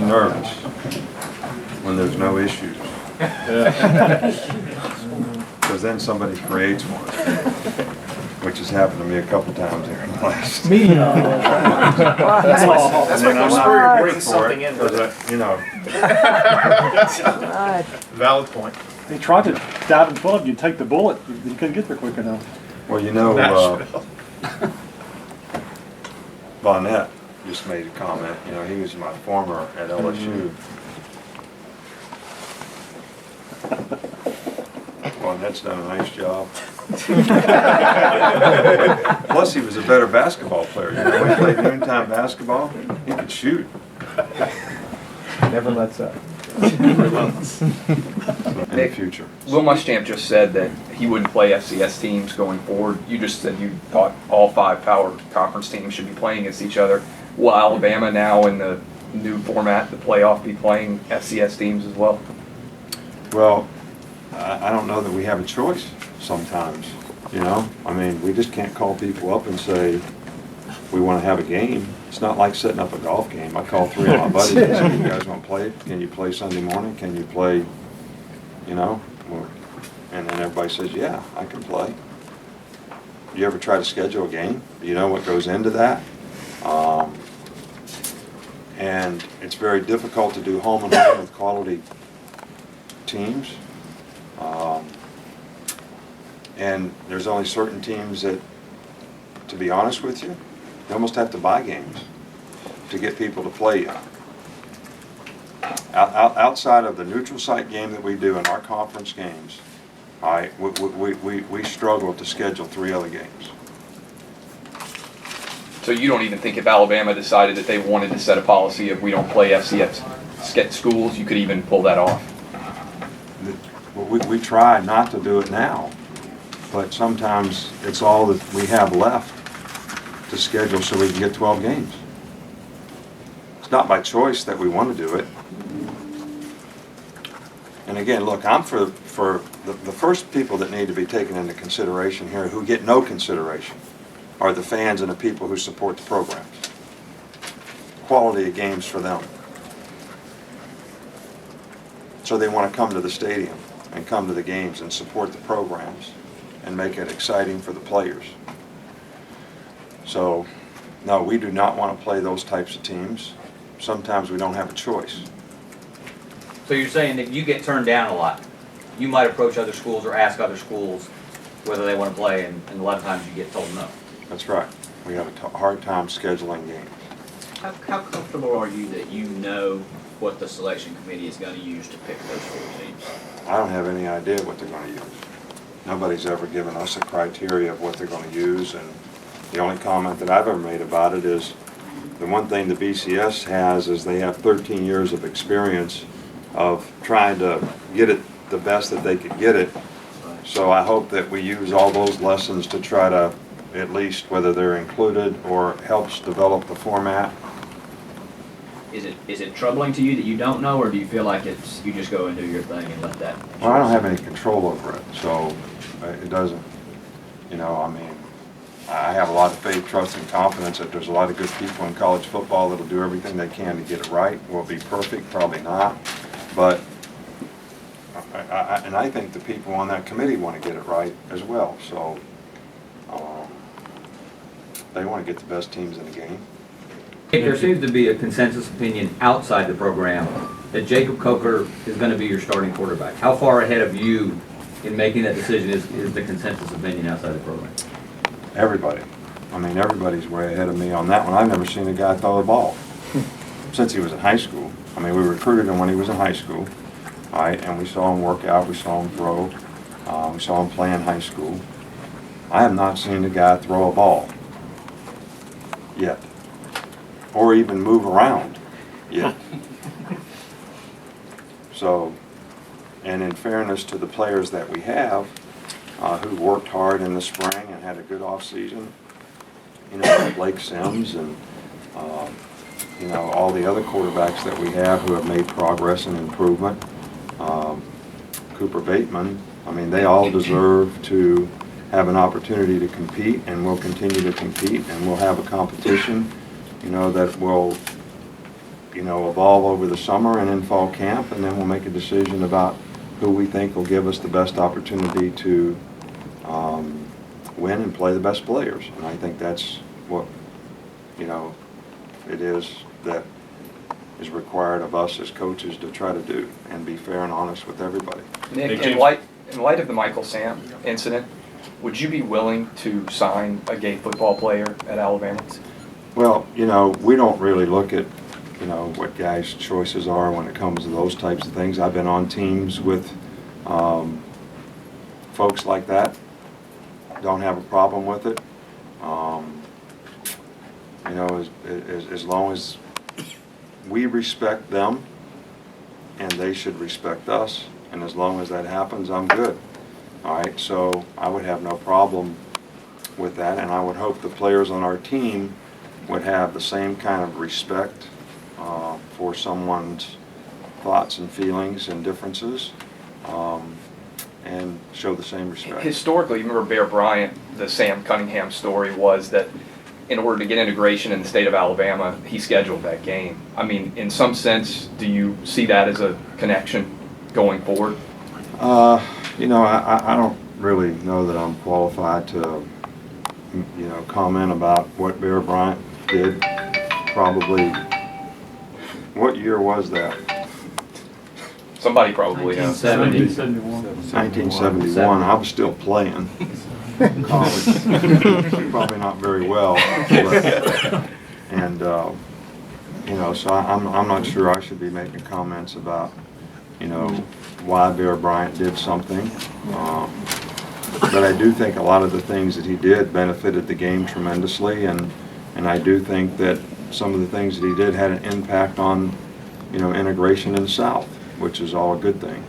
nervous when there's no issues. Because then somebody creates one, which has happened to me a couple times here in the last. Me. That's why Coach Spurrier brings something in with it. You know. Valid point. They tried to dive in front of you and take the bullet. You couldn't get there quick enough. Well, you know, Nashville. Bonnet just made a comment. You know, he was my former at LSU. Bonnet's done a nice job. Plus, he was a better basketball player. You know, when he played noontime basketball, he could shoot. Never lets up. In the future. Will Muschamp just said that he wouldn't play FCS teams going forward. You just said you thought all 5 power conference teams should be playing against each other. Will Alabama now in the new format, the playoff, be playing FCS teams as well? Well, I don't know that we have a choice sometimes, you know? I mean, we just can't call people up and say, we want to have a game. It's not like setting up a golf game. I call 3 of my buddies and say, you guys want to play? Can you play Sunday morning? Can you play, you know? And then everybody says, yeah, I can play. You ever try to schedule a game? Do you know what goes into that? And it's very difficult to do home and home with quality teams. And there's only certain teams that, to be honest with you, you almost have to buy games to get people to play you. Outside of the neutral site game that we do in our conference games, all right, we struggle to schedule 3 other games. So you don't even think if Alabama decided that they wanted to set a policy of we don't play FCS schools, you could even pull that off? We try not to do it now, but sometimes it's all that we have left to schedule so we can get 12 games. It's not by choice that we want to do it. And again, look, I'm for the first people that need to be taken into consideration here, who get no consideration, are the fans and the people who support the programs. Quality of games for them. So they want to come to the stadium and come to the games and support the programs and make it exciting for the players. So, no, we do not want to play those types of teams. Sometimes we don't have a choice. So you're saying that you get turned down a lot. You might approach other schools or ask other schools whether they want to play, and a lot of times you get told no. That's right. We have a hard time scheduling games. How comfortable are you that you know what the selection committee is going to use to pick those 4 teams? I don't have any idea what they're going to use. Nobody's ever given us a criteria of what they're going to use, and the only comment that I've ever made about it is the one thing the BCS has is they have 13 years of experience of trying to get it the best that they could get it. So I hope that we use all those lessons to try to, at least whether they're included or helps develop the format. Is it troubling to you that you don't know, or do you feel like it's you just go and do your thing and let that? Well, I don't have any control over it, so it doesn't, you know, I mean, I have a lot of faith, trust, and confidence that there's a lot of good people in college football that'll do everything they can to get it right. Will it be perfect? Probably not. But, I think the people on that committee want to get it right as well. So, they want to get the best teams in the game. There seems to be a consensus opinion outside the program that Jacob Coker is going to be your starting quarterback. How far ahead of you in making that decision is the consensus opinion outside the program? Everybody. I mean, everybody's way ahead of me on that one. I've never seen a guy throw a ball since he was in high school. I mean, we recruited him when he was in high school, all right, and we saw him work out, we saw him throw, we saw him play in high school. I have not seen a guy throw a ball yet, or even move around yet. So, and in fairness to the players that we have, who worked hard in the spring and had a good off season, you know, Blake Sims and you know, all the other quarterbacks that we have who have made progress and improvement. Cooper Bateman, I mean, they all deserve to have an opportunity to compete, and we'll continue to compete, and we'll have a competition, you know, that will evolve over the summer and in fall camp, and then we'll make a decision about who we think will give us the best opportunity to win and play the best players. And I think that's what, it is that is required of us as coaches to try to do and be fair and honest with everybody. Nick, Hey, in light of the Michael Sam incident, would you be willing to sign a gay football player at Alabama? Well, we don't really look at, what guys' choices are when it comes to those types of things. I've been on teams with folks like that. Don't have a problem with it. As long as we respect them and they should respect us, and as long as that happens, I'm good. All right, so I would have no problem with that, and I would hope the players on our team would have the same kind of respect for someone's thoughts and feelings and differences, and show the same respect. Historically, you remember Bear Bryant, the Sam Cunningham story was that in order to get integration in the state of Alabama, he scheduled that game. I mean, in some sense, do you see that as a connection going forward? I don't really know that I'm qualified to, comment about what Bear Bryant did. Probably, what year was that? Somebody probably knows. 1971. 1971. I was still playing college. Probably not very well. So I'm not sure I should be making comments about, why Bear Bryant did something. But I do think a lot of the things that he did benefited the game tremendously, and I do think that some of the things that he did had an impact on, integration in the South, which is all a good thing.